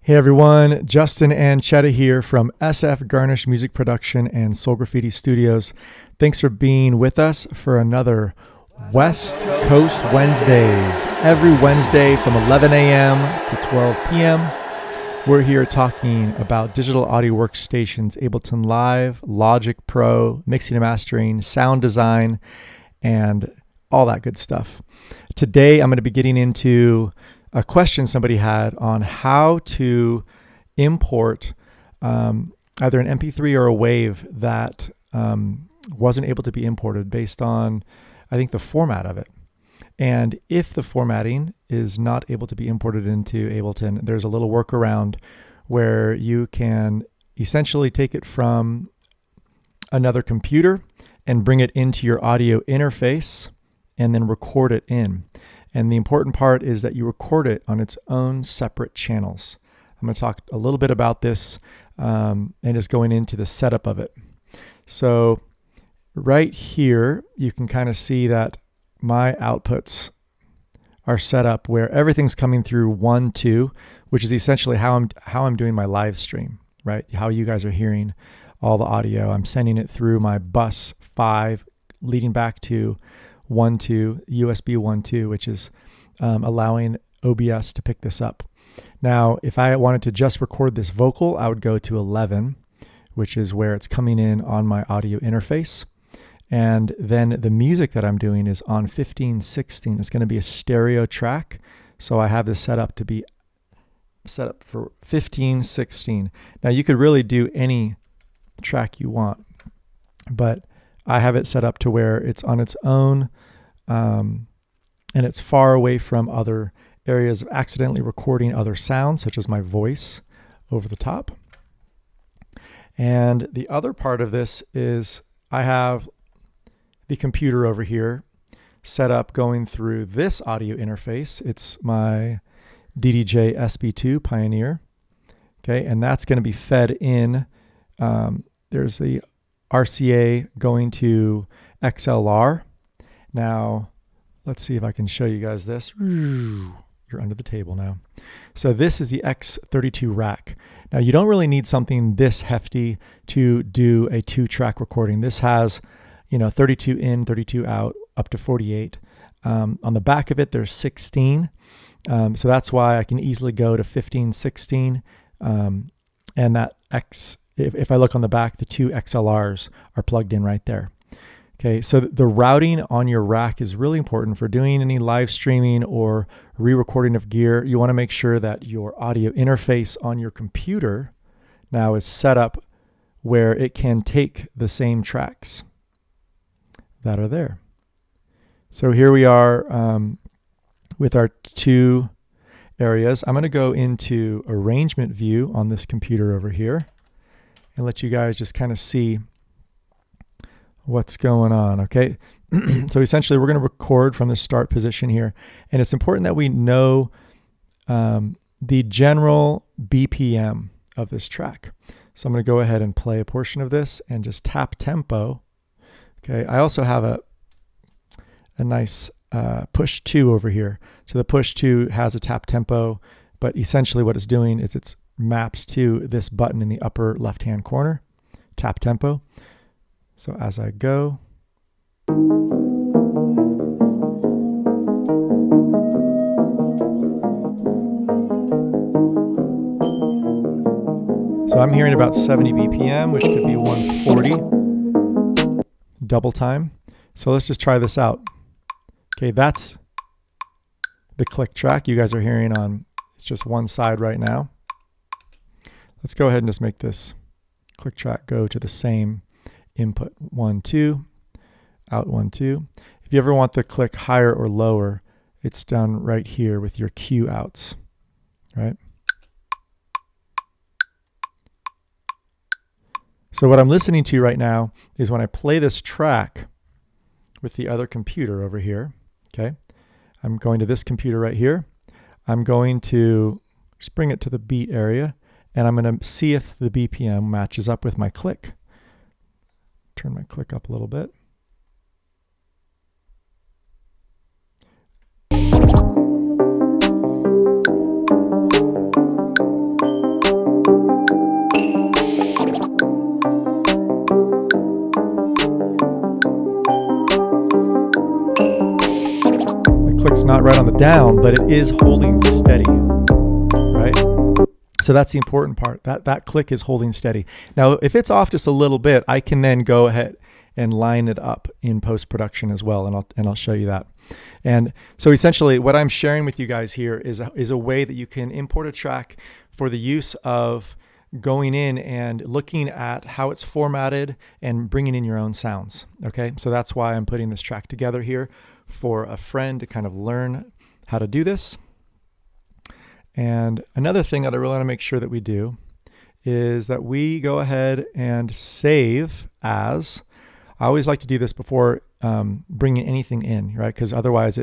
Hey everyone, Justin and Chetta here from SF Garnish Music Production and Soul Graffiti Studios. Thanks for being with us for another West Coast Wednesdays. Every Wednesday from 11 a.m. to 12 p.m. We're here talking about digital audio workstations, Ableton Live, Logic Pro, mixing and mastering, sound design, and all that good stuff. Today I'm going to be getting into a question somebody had on how to import either an MP3 or a WAV that wasn't able to be imported based on, I think, the format of it. And if the formatting is not able to be imported into Ableton, there's a little workaround where you can essentially take it from another computer and bring it into your audio interface and then record it in. And the important part is that you record it on its own separate channels. I'm going to talk a little bit about this and just going into the setup of it. So right here, you can kind of see that my outputs are set up where everything's coming through 1, 2, which is essentially how I'm doing my live stream, right? How you guys are hearing all the audio. I'm sending it through my bus 5 leading back to 1, 2, USB 1, 2, which is allowing OBS to pick this up. Now, if I wanted to just record this vocal, I would go to 11, which is where it's coming in on my audio interface. And then the music that I'm doing is on 15, 16. It's going to be a stereo track. So I have this set up to be set up for 15, 16. Now you could really do any track you want, but I have it set up to where it's on its own and it's far away from other areas of accidentally recording other sounds, such as my voice over the top. And the other part of this is I have the computer over here set up going through this audio interface. It's my DDJ SB2 Pioneer. Okay, and that's going to be fed in. There's the RCA going to XLR. Now, let's see if I can show you guys this. You're under the table now. So this is the X32 rack. Now, you don't really need something this hefty to do a 2-track recording. This has, 32 in, 32 out, up to 48. On the back of it, there's 16. So that's why I can easily go to 15, 16. And that if I look on the back, the 2 XLRs are plugged in right there. Okay, so the routing on your rack is really important for doing any live streaming or re-recording of gear. You want to make sure that your audio interface on your computer now is set up where it can take the same tracks that are there. So here we are with our 2 areas. I'm going to go into arrangement view on this computer over here and let you guys just kind of see what's going on, okay? So essentially, we're going to record from the start position here, and it's important that we know the general BPM of this track. So I'm going to go ahead and play a portion of this and just tap tempo. Okay, I also have a nice push 2 over here. So the push 2 has a tap tempo, but essentially what it's doing is it's mapped to this button in the upper left-hand corner, tap tempo. So as I go, so I'm hearing about 70 BPM, which could be 140 double time. So let's just try this out. Okay, that's the click track you guys are hearing on, it's just one side right now. Let's go ahead and just make this click track go to the same input 1, 2, out 1, 2. If you ever want the click higher or lower, it's done right here with your Q outs, right? So what I'm listening to right now is when I play this track with the other computer over here, okay? I'm going to this computer right here. I'm going to just bring it to the beat area, and I'm going to see if the BPM matches up with my click. Turn my click up a little bit. right on the down, but it is holding steady, right? So that's the important part. That click is holding steady. Now, if it's off just a little bit, I can then go ahead and line it up in post-production as well, and I'll show you that. And so essentially what I'm sharing with you guys here is a way that you can import a track for the use of going in and looking at how it's formatted and bringing in your own sounds. Okay, so that's why I'm putting this track together here for a friend to kind of learn how to do this. And another thing that I really want to make sure that we do is that we go ahead and save as. I always like to do this before bringing anything in, right? Because otherwise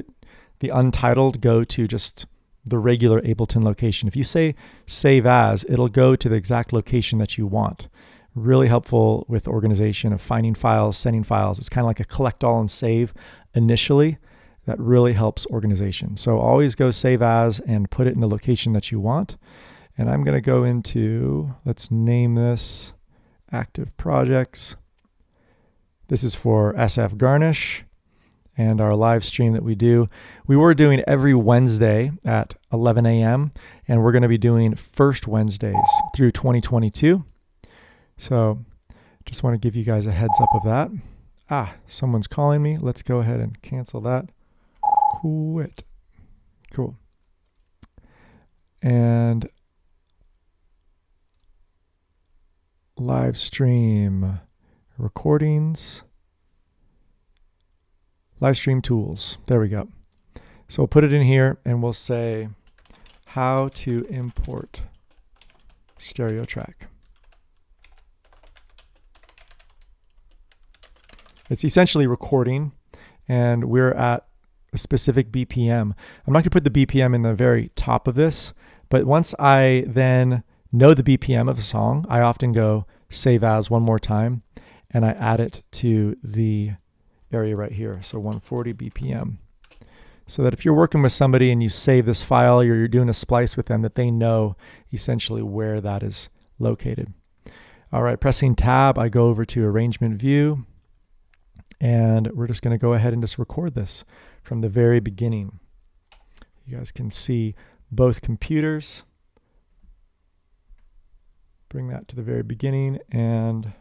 the untitled go to just the regular Ableton location. If you say save as, it'll go to the exact location that you want. Really helpful with organization of finding files, sending files. It's kind of like a collect all and save initially. That really helps organization. So always go save as and put it in the location that you want. And I'm going to go into, let's name this active projects. This is for SF Garnish and our live stream that we do. We were doing every Wednesday at 11 a.m. and we're going to be doing first Wednesdays through 2022. So just want to give you guys a heads up of that. Someone's calling me. Let's go ahead and cancel that. Quit. Cool. And live stream recordings, live stream tools. There we go. So we'll put it in here and we'll say how to import stereo track. It's essentially recording and we're at a specific BPM. I'm not going to put the BPM in the very top of this, but once I then know the BPM of a song, I often go save as one more time and I add it to the area right here. So 140 BPM. So that if you're working with somebody and you save this file or you're doing a splice with them, that they know essentially where that is located. All right, pressing tab, I go over to arrangement view and we're just going to go ahead and just record this from the very beginning. You guys can see both computers. Bring that to the very beginning and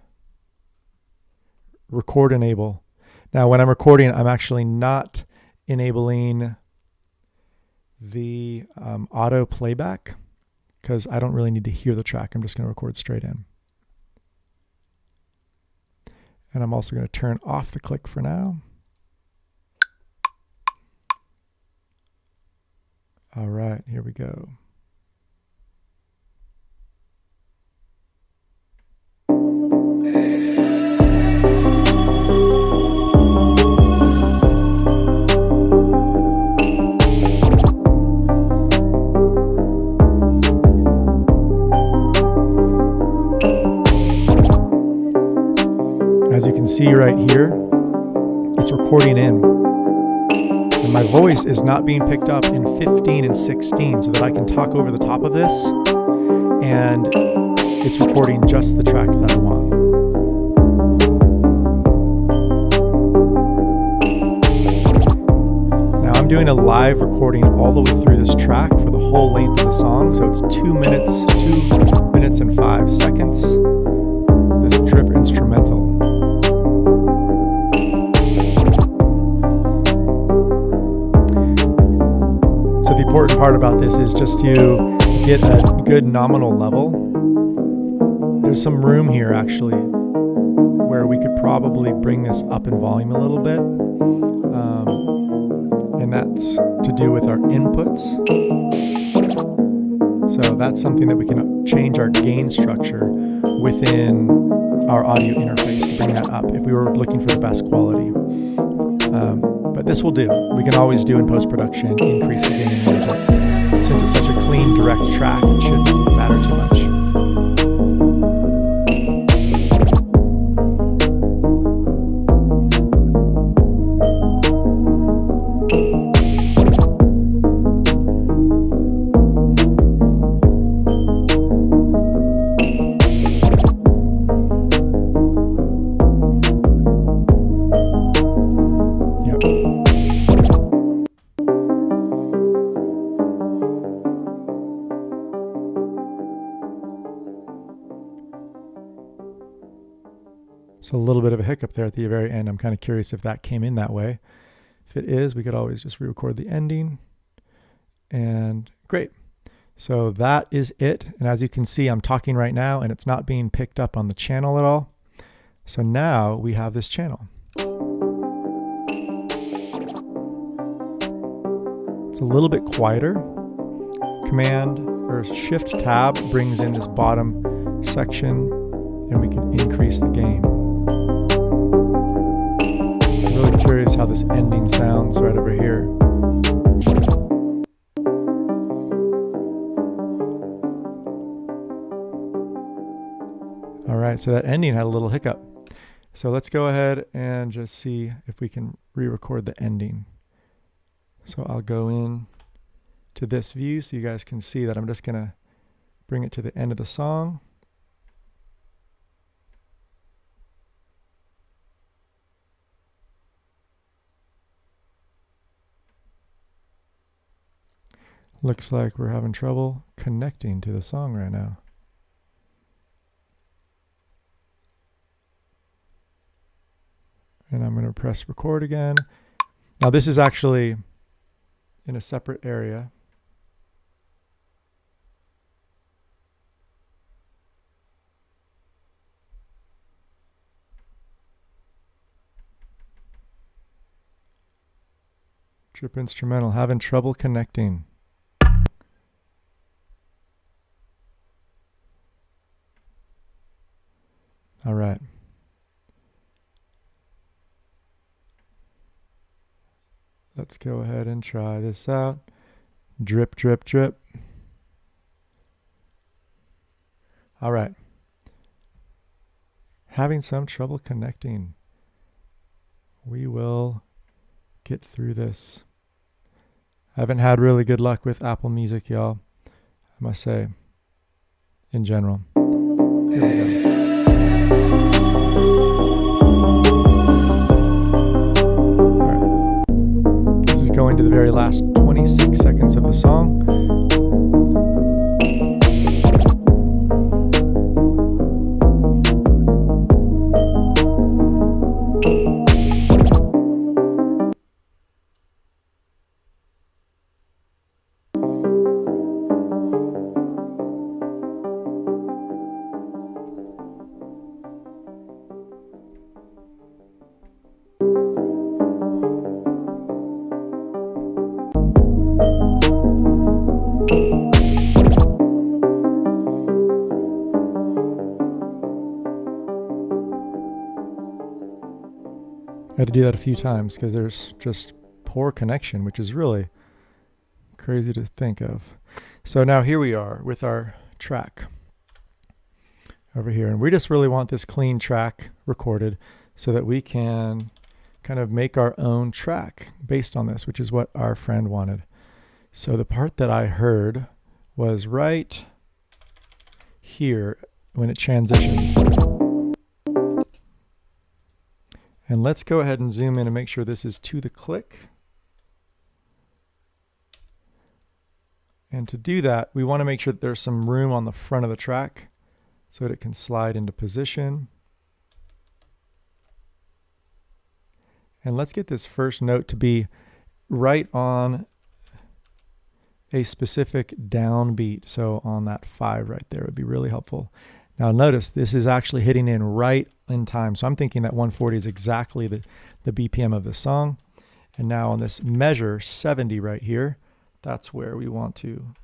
record enable. Now when I'm recording, I'm actually not enabling the auto playback because I don't really need to hear the track. I'm just going to record straight in. And I'm also going to turn off the click for now. All right, here we go. As you can see right here, it's recording in. And my voice is not being picked up in 15 and 16 so that I can talk over the top of this and it's recording just the tracks that I want. Now I'm doing a live recording all the way through this track for the whole length of the song. So it's 2 minutes and 5 seconds. This drip instrumental. The important part about this is just to get a good nominal level. There's some room here actually where we could probably bring this up in volume a little bit. And that's to do with our inputs. So that's something that we can change our gain structure within our audio interface to bring that up if we were looking for the best quality. But this will do. We can always do in post-production, increase the gain a little bit. Since it's such a clean, direct track, it shouldn't matter too much. So a little bit of a hiccup there at the very end. I'm kind of curious if that came in that way. If it is, we could always just re-record the ending. And great. So that is it. And as you can see, I'm talking right now and it's not being picked up on the channel at all. So now we have this channel. It's a little bit quieter. Command or Shift Tab brings in this bottom section and we can increase the gain. I'm really curious how this ending sounds right over here. All right, so that ending had a little hiccup. So let's go ahead and just see if we can re-record the ending. So I'll go in to this view so you guys can see that I'm just gonna bring it to the end of the song. Looks like we're having trouble connecting to the song right now. And I'm going to press record again. Now this is actually in a separate area. Trip instrumental, having trouble connecting. All right. Let's go ahead and try this out. Drip, drip, drip. All right. Having some trouble connecting. We will get through this. I haven't had really good luck with Apple Music, y'all. I must say, in general. Here we go. Going to the very last 26 seconds of the song. I had to do that a few times because there's just poor connection, which is really crazy to think of. So now here we are with our track over here. And we just really want this clean track recorded so that we can kind of make our own track based on this, which is what our friend wanted. So the part that I heard was right here when it transitioned. And let's go ahead and zoom in and make sure this is to the click. And to do that, we want to make sure that there's some room on the front of the track so that it can slide into position. And let's get this first note to be right on a specific downbeat. So on that 5 right there would be really helpful. Now notice this is actually hitting in right in time. So I'm thinking that 140 is exactly the BPM of the song. And now on this measure 70 right here, that's where we want to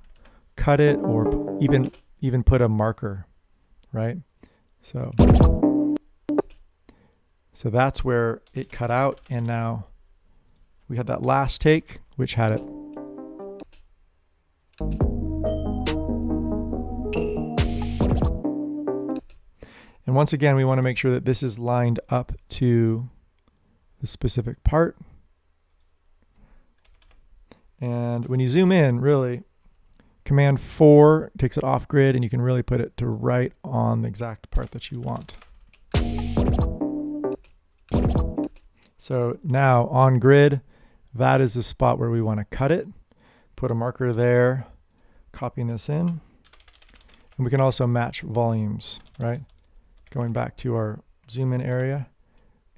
cut it or even put a marker, right? So that's where it cut out. And now we had that last take, which had it. And once again, we want to make sure that this is lined up to the specific part. And when you zoom in, really, Command 4 takes it off grid and you can really put it to right on the exact part that you want. So now on grid, that is the spot where we want to cut it. Put a marker there, copying this in. And we can also match volumes, right? Going back to our zoom in area.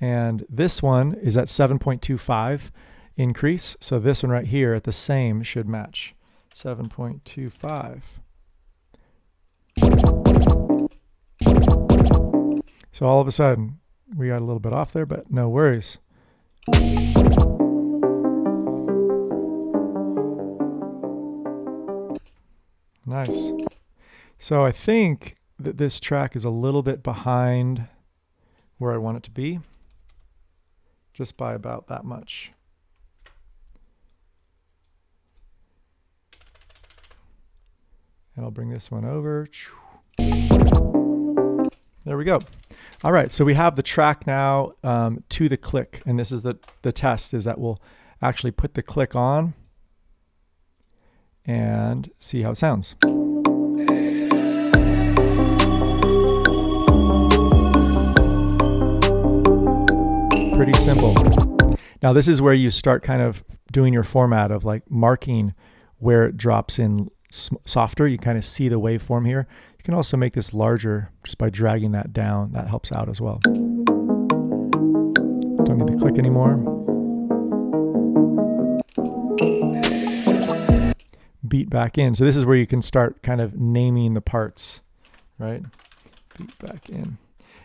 And this one is at 7.25 increase. So this one right here at the same should match 7.25. So all of a sudden, we got a little bit off there, but no worries. Nice. So I think that this track is a little bit behind where I want it to be, just by about that much. And I'll bring this one over. There we go. All right, so we have the track now to the click, and this is the test, is that we'll actually put the click on and see how it sounds. Pretty simple. Now this is where you start kind of doing your format of like marking where it drops in softer. You kind of see the waveform here. You can also make this larger just by dragging that down. That helps out as well. Don't need the click anymore. Beat back in. So this is where you can start kind of naming the parts, right? Beat back in.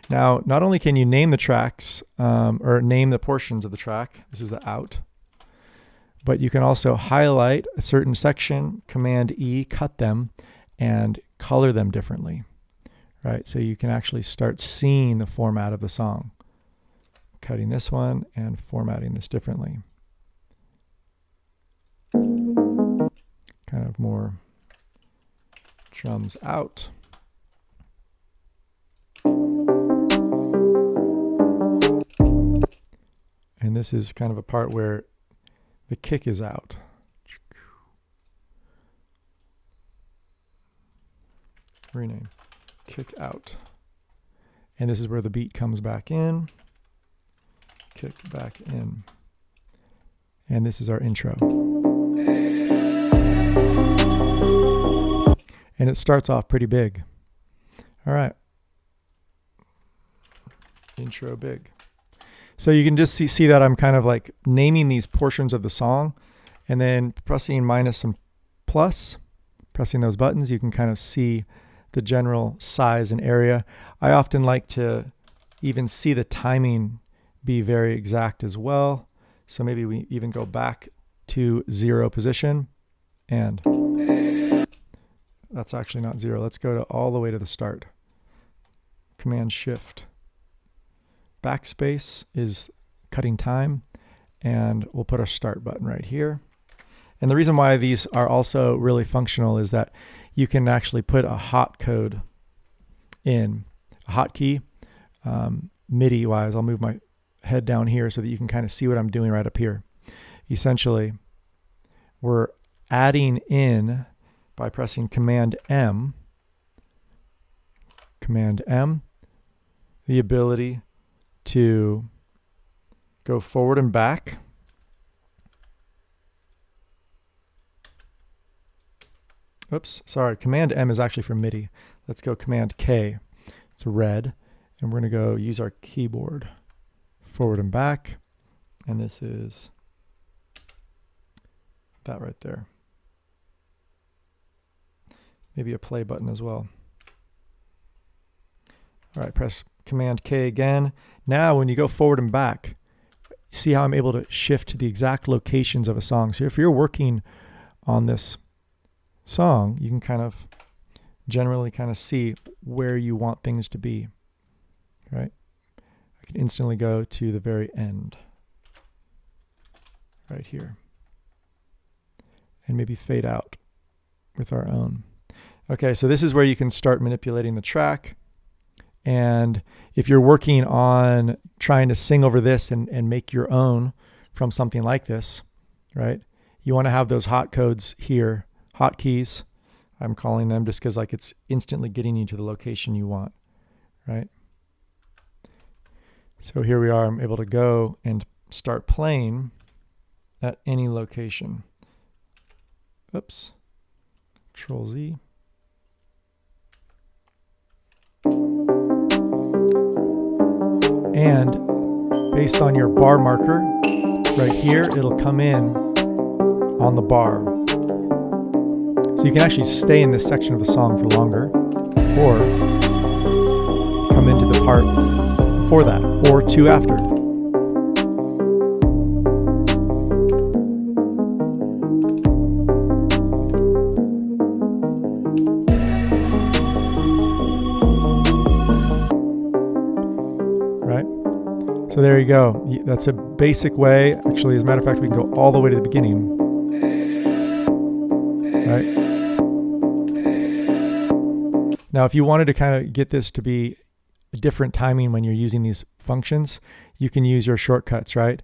Now, not only can you name the tracks or name the portions of the track, this is the out, but you can also highlight a certain section, Command E, cut them, and color them differently, right? So you can actually start seeing the format of the song. Cutting this one and formatting this differently. Kind of more drums out. And this is kind of a part where the kick is out. Rename. Kick out. And this is where the beat comes back in. Kick back in. And this is our intro. And it starts off pretty big. All right. Intro big. So you can just see that I'm kind of like naming these portions of the song and then pressing minus and plus, pressing those buttons, you can kind of see the general size and area. I often like to even see the timing be very exact as well. So maybe we even go back to 0 position, and that's actually not 0. Let's go to all the way to the start. Command Shift. Backspace is cutting time, and we'll put our start button right here. And the reason why these are also really functional is that you can actually put a hot code in, a hotkey, MIDI wise. I'll move my head down here so that you can kind of see what I'm doing right up here. Essentially, we're adding in by pressing Command M, the ability to go forward and back. Oops, sorry, Command M is actually for MIDI. Let's go Command K. It's red, and we're going to go use our keyboard. Forward and back, and this is that right there. Maybe a play button as well. All right, press Command K again. Now when you go forward and back, see how I'm able to shift to the exact locations of a song. So if you're working on this song, you can kind of generally kind of see where you want things to be, right? I can instantly go to the very end right here and maybe fade out with our own. Okay, so this is where you can start manipulating the track. And if you're working on trying to sing over this and make your own from something like this, right? You want to have those hot codes here, hotkeys. I'm calling them just because like it's instantly getting you to the location you want, right? So here we are. I'm able to go and start playing at any location. Oops. Control Z. And based on your bar marker right here, it'll come in on the bar. So you can actually stay in this section of the song for longer, or come into the part before that, or two after. Right? So there you go. That's a basic way. Actually, as a matter of fact, we can go all the way to the beginning. Right? Now, if you wanted to kind of get this to be a different timing when you're using these functions, you can use your shortcuts, right?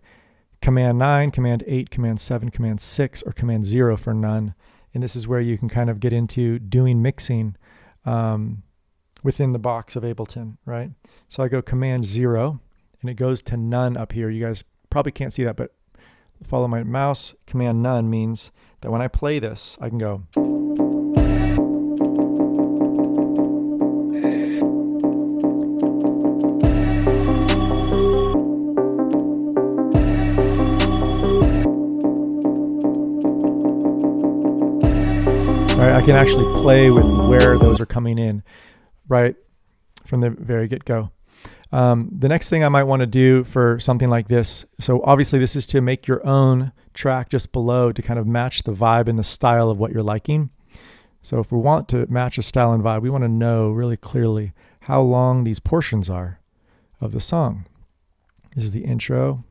Command 9, Command 8, Command 7, Command 6, or Command 0 for none. And this is where you can kind of get into doing mixing within the box of Ableton, right? So I go Command 0, and it goes to none up here. You guys probably can't see that, but follow my mouse. Command none means that when I play this, I can go. Right, I can actually play with where those are coming in, right, from the very get-go. The next thing I might want to do for something like this, so obviously this is to make your own track just below to kind of match the vibe and the style of what you're liking. So if we want to match a style and vibe, we want to know really clearly how long these portions are of the song. This is the intro.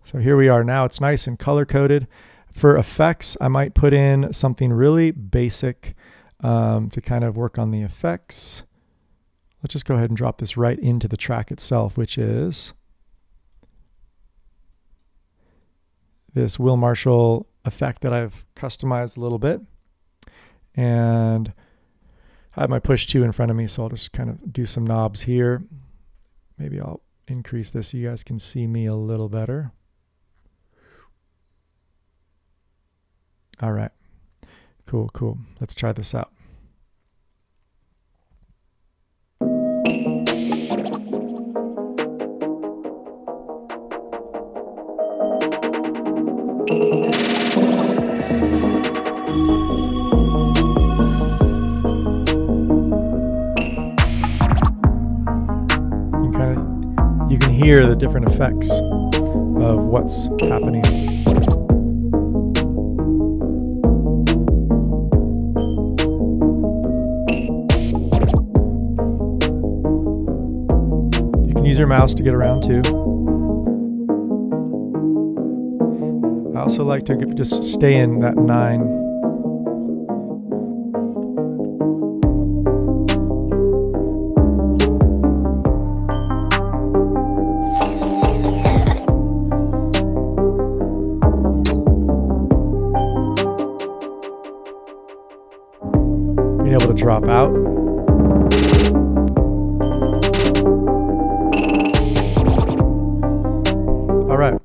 So here we are now. It's nice and color-coded. For effects, I might put in something really basic to kind of work on the effects. Let's just go ahead and drop this right into the track itself, which is this Will Marshall effect that I've customized a little bit. And I have my push 2 in front of me, so I'll just kind of do some knobs here. Maybe I'll increase this so you guys can see me a little better. All right, cool, cool. Let's try this out. You can hear the different effects of what's happening. Use your mouse to get around too. I also like to just stay in that 9. Being able to drop out. All right,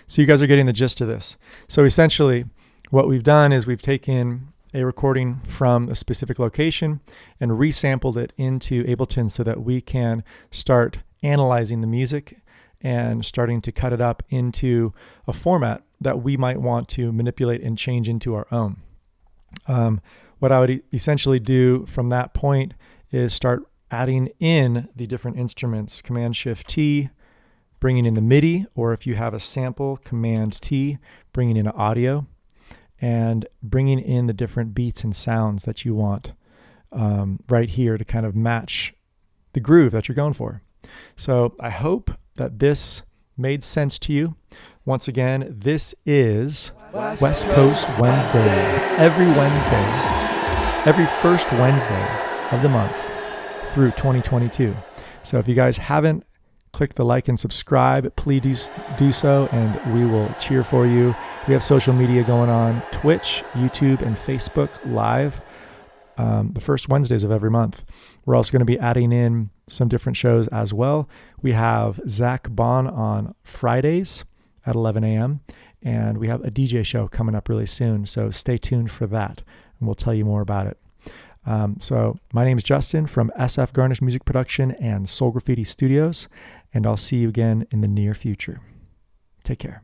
so you guys are getting the gist of this. So essentially what we've done is we've taken a recording from a specific location and resampled it into Ableton so that we can start analyzing the music and starting to cut it up into a format that we might want to manipulate and change into our own. What I would essentially do from that point is start adding in the different instruments, Command-Shift-T, bringing in the MIDI, or if you have a sample, Command-T, bringing in audio, and bringing in the different beats and sounds that you want right here to kind of match the groove that you're going for. So I hope that this made sense to you. Once again, this is West Coast Wednesdays. Every Wednesday, every first Wednesday of the month through 2022. So if you guys haven't click the like and subscribe, please do so, and we will cheer for you. We have social media going on, Twitch, YouTube, and Facebook Live, the first Wednesdays of every month. We're also going to be adding in some different shows as well. We have Zach Bond on Fridays at 11 a.m., and we have a DJ show coming up really soon, so stay tuned for that, and we'll tell you more about it. So my name is Justin from SF Garnish Music Production and Soul Graffiti Studios, and I'll see you again in the near future. Take care.